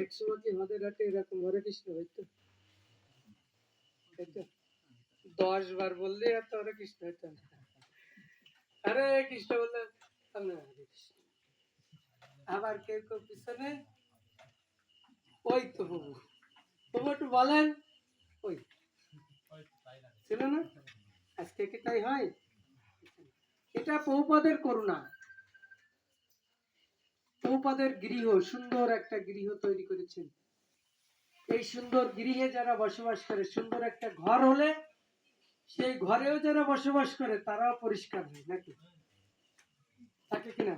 একসময় কি আমাদের হাটে এরকম হরে কৃষ্ণ হইতো? 10 বার বললে আর তো হরে কৃষ্ণ হইতো না। হরে কৃষ্ণ বললে হরে কৃষ্ণ। আবার কেউ কেউ পিছনে ওই তো প্রভু প্রভু একটু বলেন ওই ছিল না, আজকে কি তাই হয়? এটা প্রভুপাদের করুণা। প্রভুপাদের গৃহ, সুন্দর একটা গৃহ তৈরি করেছেন। এই সুন্দর গৃহে যারা বসবাস করে, সুন্দর একটা ঘর হলে সেই ঘরেও যারা বসবাস করে তারাও পরিষ্কার হয় নাকি, থাকে কিনা?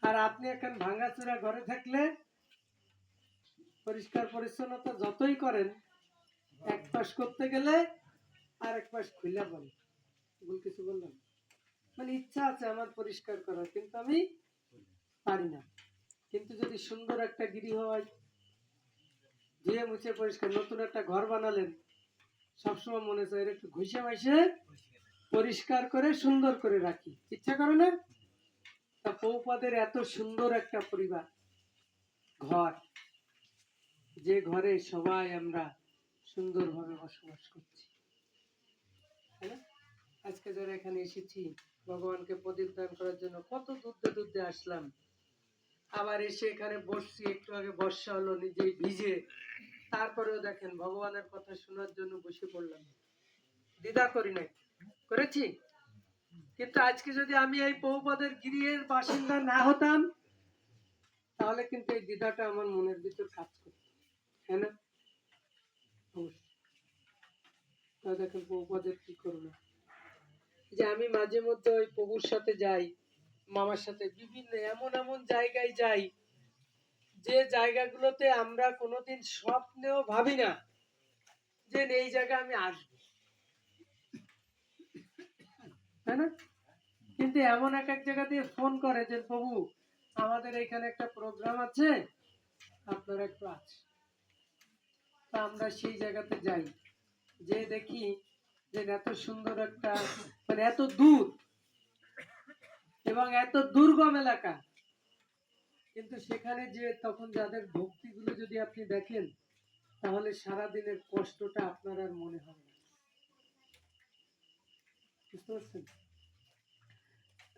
আর আপনি এখন ভাঙাচোরা ঘরে থাকলে পরিষ্কার পরিচ্ছন্নতা যতই করেন, এক পাশ করতে গেলে আর এক পাশ খুলে বলে, ভুল কিছু বললাম? মানে ইচ্ছা আছে আমার পরিষ্কার করার, কিন্তু আমি পারি না। কিন্তু যদি সুন্দর একটা গৃহ হয়, ধুয়ে মুছে পরিষ্কার, নতুন একটা ঘর বানালেন, সবসময় মনে চায় একটু ঘুষে মাইসে পরিষ্কার করে সুন্দর করে রাখি, ইচ্ছা করে না? তা পৌপাদের এত সুন্দর একটা পরিবার, ঘর, যে ঘরে সবাই আমরা সুন্দরভাবে বসবাস করছি। আজকে যারা এখানে এসেছি ভগবানকে প্রদীপ দান করার জন্য, কত দূরতে দূরতে আসলাম, আবার এসে এখানে বসছি, একটু আগে বর্ষা হলো, নিজেই ভিজে, তারপরেও দেখেন ভগবানের কথা শোনার জন্য বসে পড়লাম, দ্বিধা করি নাই, করেছি। কিন্তু আজকে যদি আমি এই বহুপদের গৃহের বাসিন্দা না হতাম, তাহলে কিন্তু এই দ্বিধাটা আমার মনের ভিতর কাজ করত, হ্যাঁ না? দেখেন বহুপদের কি করুণা, যে আমি মাঝে মধ্যে ওই প্রভুর সাথে যাই, মামার সাথে বিভিন্ন এমন এমন জায়গায় যাই, যে জায়গাগুলোতে আমরা কোনোদিন স্বপ্নেও ভাবি না যে এই জায়গা আমি আসবো, তাই না? কিন্তু এমন এক এক জায়গা দিয়ে ফোন করে যে প্রভু আমাদের এখানে একটা প্রোগ্রাম আছে, আপনারা একটু আছে। তা আমরা সেই জায়গাতে যাই, যে দেখি যে এত সুন্দর একটা, মানে এত দূর এবং এত দুর্গম এলাকা, কিন্তু সেখানে যে তখন যাদের ভক্তিগুলো যদি আপনি দেখেন, তাহলে সারা দিনের কষ্টটা আপনার আর মনে হবে না, বুঝতে পারছেন?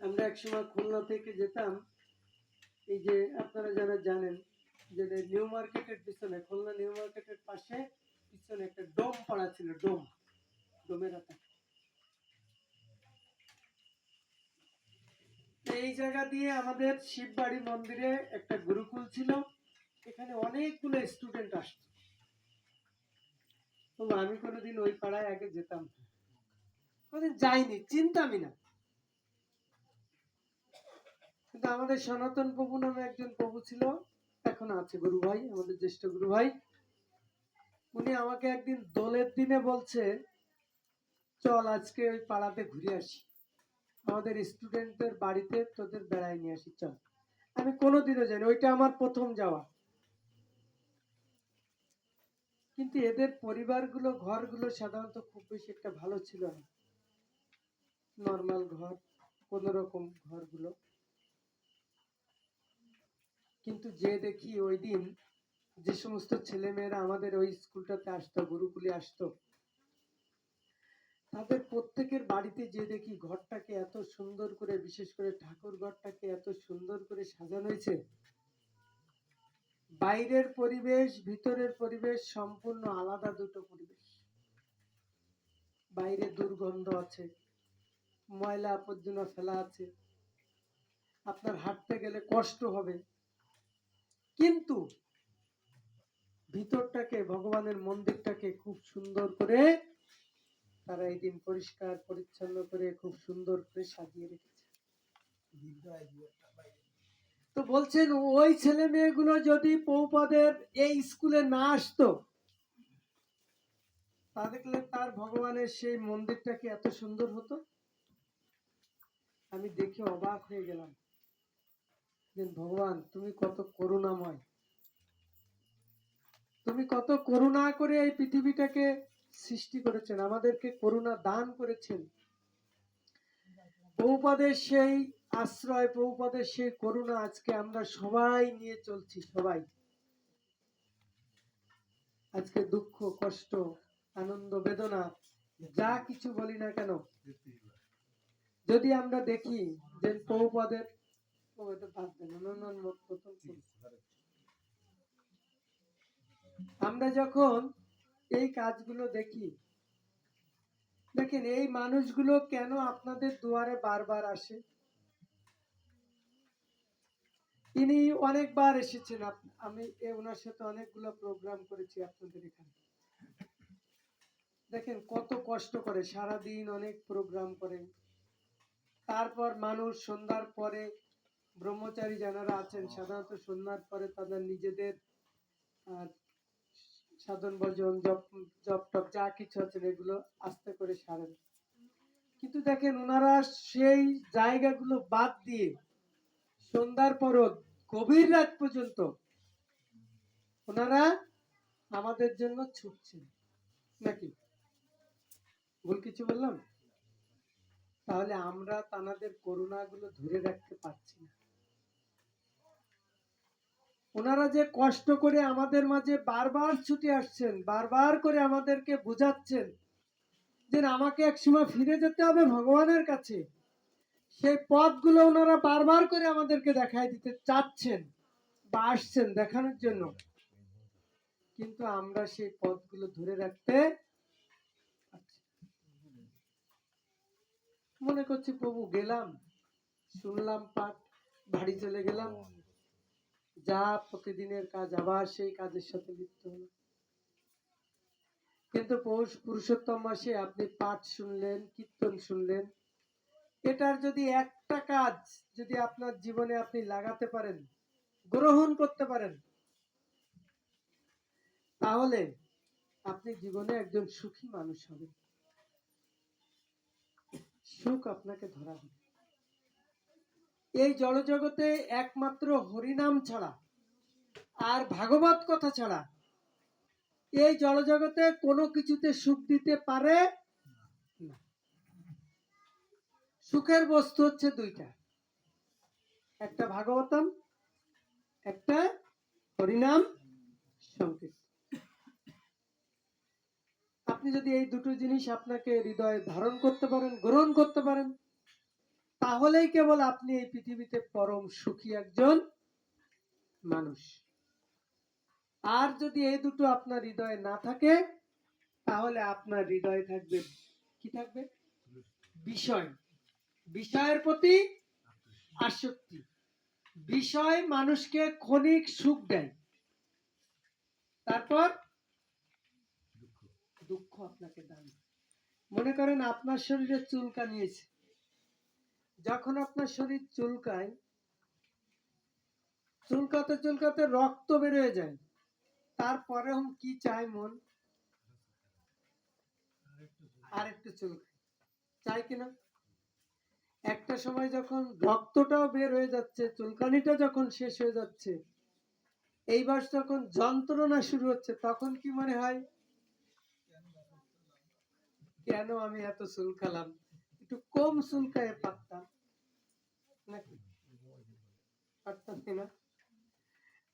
আমরা একসময় খুলনা থেকে যেতাম, এই যে আপনারা যারা জানেন যে নিউ মার্কেটের পিছনে, খুলনা নিউ মার্কেটের পাশে পিছনে একটা ডোম পাড়া ছিল, ডোম, ডোমের আতা, এই জায়গা দিয়ে আমাদের শিববাড়ি মন্দিরে একটা গুরুকুল ছিল, এখানে অনেকগুলো স্টুডেন্ট আসতো। তো আমি কোনোদিন ওই পাড়ায় আগে যেতাম, কোনোদিন যাইনি, চিনতামই না। কিন্তু আমাদের সনাতন প্রভু নামে একজন প্রভু ছিল, এখন আছে, গুরু ভাই, আমাদের জ্যেষ্ঠ গুরু ভাই, উনি আমাকে একদিন দোলের দিনে বলছে চল আজকে ওই পাড়াতে ঘুরে আসি, আমাদের স্টুডেন্টদের বাড়িতে তোদের বেড়ায় নিয়ে আসি, চল। আমি কোনোদিনও যাইনি, ওইটা আমার প্রথম যাওয়া। কিন্তু এদের পরিবারগুলো, ঘরগুলো সাধারণত খুব বেশি একটা ভালো ছিল না, নর্মাল ঘর, কোন রকম ঘরগুলো। কিন্তু যে দেখি ওই দিন যে সমস্ত ছেলে মেয়েরা আমাদের ওই স্কুলটাতে আসতো, গুরুকুলে আসতো, তাদের প্রত্যেকের বাড়িতে যে দেখি ঘরটাকে এত সুন্দর করে, বিশেষ করে ঠাকুর ঘরটাকে এত সুন্দর করে সাজানো হয়েছে, বাইরের পরিবেশ ভিতরের পরিবেশ সম্পূর্ণ আলাদা দুটো পরিবেশ। বাইরে দুর্গন্ধ আছে, ময়লা আবর্জনা ফেলা আছে, আপনার হাঁটতে গেলে কষ্ট হবে, কিন্তু ভিতরটাকে, ভগবানের মন্দিরটাকে খুব সুন্দর করে তারা এই দিন পরিষ্কার পরিচ্ছন্ন করে খুব সুন্দর করে সাজিয়ে রেখেছে। তো বলছেন ওই ছেলে মেয়েগুলো যদি পৌপাদের এই স্কুলে না আসতো, তা দেখলে তার ভগবানের সেই মন্দিরটা কি এত সুন্দর হতো? আমি দেখে অবাক হয়ে গেলাম, যে ভগবান তুমি কত করুণাময়, তুমি কত করুণা করে এই পৃথিবীটাকে সৃষ্টি করেছেন, আমাদেরকে করুণা দান করেছেন। বহুপদের সেই আশ্রয়, বহুপদের সেই করুণা আজকে আমরা সবাই নিয়ে চলছি, সবাই। আজকে দুঃখ, কষ্ট, আনন্দ, বেদনা যা কিছু বলি না কেন, যদি আমরা দেখি যে প্রভুপাদের আমরা যখন এই কাজগুলো দেখি, দেখেন এই মানুষগুলো কেন আপনাদের দুয়ারে বারবার আসে? তিনি অনেকবার এসেছেন, আমি ওনার সাথে অনেকগুলো প্রোগ্রাম করেছি আপনাদের এখানে। দেখেন কত কষ্ট করে, সারাদিন অনেক প্রোগ্রাম করেন। তারপর মানুষ সন্ধ্যার পরে, ব্রহ্মচারী যারা আছেন সাধারণত সন্ধ্যার পরে তাদের নিজেদের সাধন ভজন, জপ টপ যা কিছু আছে এগুলো আস্তে করে সারেন। কিন্তু দেখেন ওনারা সেই জায়গাগুলো বাদ দিয়ে সন্ধ্যার পরও গভীর রাত পর্যন্ত ওনারা আমাদের জন্য ছুটছেন। নাকি ভুল কিছু বললাম? তাহলে আমরা তাদের করুণাগুলো ধরে রাখতে পারছি না। ওনারা যে কষ্ট করে আমাদের মাঝে বারবার ছুটে আসছেন, বারবার করে আমাদেরকে বুঝাচ্ছেন যে আমাকে একসময় ফিরে যেতে হবে ভগবানের কাছে, সেই পথগুলো ওনারা বারবার করে আমাদেরকে দেখাই দিতে চাচ্ছেন বা আসছেন দেখানোর জন্য। কিন্তু আমরা সেই পথগুলো ধরে রাখতে মনে করছি প্রভু গেলাম, শুনলাম পাঠ, বাড়ি চলে গেলাম, যা প্রতিদিনের কাজ আবার সেই কাজের সাথে লিপ্ত হলো। কিন্তু পৌষ পুরুষোত্তম মাসে আপনি পাঠ শুনলেন, কীর্তন শুনলেন, এটার যদি একটা কাজ যদি আপনার জীবনে আপনি লাগাতে পারেন, গ্রহণ করতে পারেন, তাহলে আপনি জীবনে একজন সুখী মানুষ হবেন। সুখ আপনাকে ধরা দেবে। এই জড়জগতে একমাত্র হরিনাম ছাড়া আর ভাগবত কথা ছাড়া এই জড়জগতে কোনো কিছুতে সুখ দিতে পারে না। সুখের বস্তু হচ্ছে দুইটা, একটা ভাগবতম, একটা হরিনাম সংকীর্তন। আপনি যদি এই দুটো জিনিস আপনাকে হৃদয়ে ধারণ করতে পারেন, গ্রহণ করতে পারেন, তাহলেই কেবল আপনি এই পৃথিবীতে পরম সুখী একজন মানুষ। আর যদি এই দুটো আপনার হৃদয়ে না থাকে, তাহলে আপনার হৃদয়ে থাকবে কি? থাকবে বিষয়, বিষয়ের প্রতি আসক্তি। বিষয় মানুষকে ক্ষণিক সুখ দেয়, তারপর দুঃখ আপনাকে দেয়। মনে করেন আপনার শরীরে চুলকানিয়েছে, যখন আপনার শরীর চুলকায়, চুলকাতে চুলকাতে রক্ত বের হয়ে যায়, তারপরে কি চায় মন? আর একটু চুলকায়, চাই কিনা? একটা সময় যখন রক্তটাও বের হয়ে যাচ্ছে, চুলকানিটা যখন শেষ হয়ে যাচ্ছে, এইবার যখন যন্ত্রণা শুরু হচ্ছে, তখন কি মনে হয়? কেন আমি এত চুলকালাম, একটু কম চুলকায় পারতাম নাকি? পারতাম কিনা?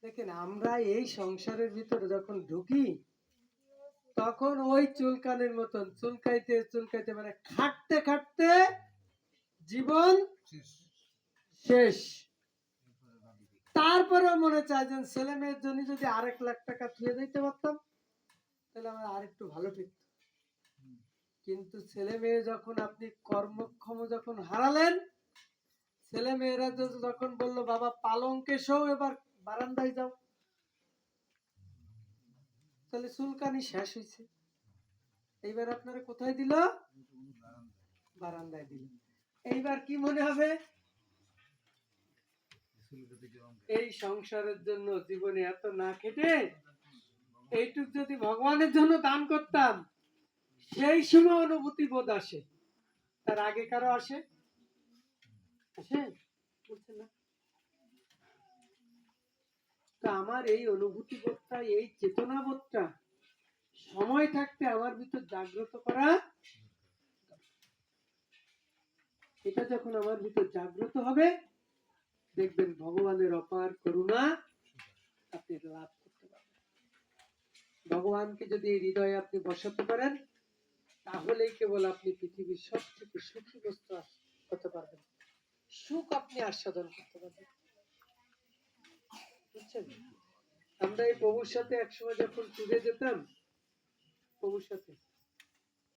দেখেন আমরা এই সংসারের ভিতরে যখন ঢুকি, তখন ওই চুলকানির মতন চুলকাইতে চুলকাইতে মানে খাটতে খাটতে জীবন শেষ। তারপরেও মনে চায় যে ছেলে মেয়ের জন্য যদি 1,00,000 টাকা থুয়ে দিতে পারতাম, তাহলে আমার আরেকটু ভালো ঠেকত। কিন্তু ছেলে মেয়ে যখন আপনি কর্মক্ষম যখন হারালেন, ছেলে মেয়েরা যখন বললো বাবা পালঙ্কে শো, এবার বারান্দায় যাও, তাহলে চুলকানি শেষ হয়েছে। এইবার আপনারা কোথায় দিল? বারান্দায় দিল। এইবার কি মনে হবে? এই সংসারের জন্য জীবনে এত না খেটে এইটুক যদি ভগবানের জন্য দান করতাম, সেই সময় অনুভূতি বোধ আসে। তার আগে কারো আসে? আসে? বলছে না। তো আমার এই অনুভূতি বোধটা, এই চেতনা বোধটা সময় থাকতে আমার ভিতর জাগ্রত করা, এটা যখন আমার ভিতর জাগ্রত হবে, দেখবেন ভগবানের অপার করুণা আপনি লাভ করতে পারবেন। ভগবানকে যদি এই হৃদয়ে আপনি বসাতে পারেন, তাহলেই কেবল আপনি পৃথিবীর সব থেকে সুখী বস্তু হতে পারবেন, সুখ আপনি আস্বাদন করতে পারবেন। বুঝছেন? আমরা এই প্রভুর সাথে একসময় যখন ট্যুরে যেতাম, প্রভুর সাথে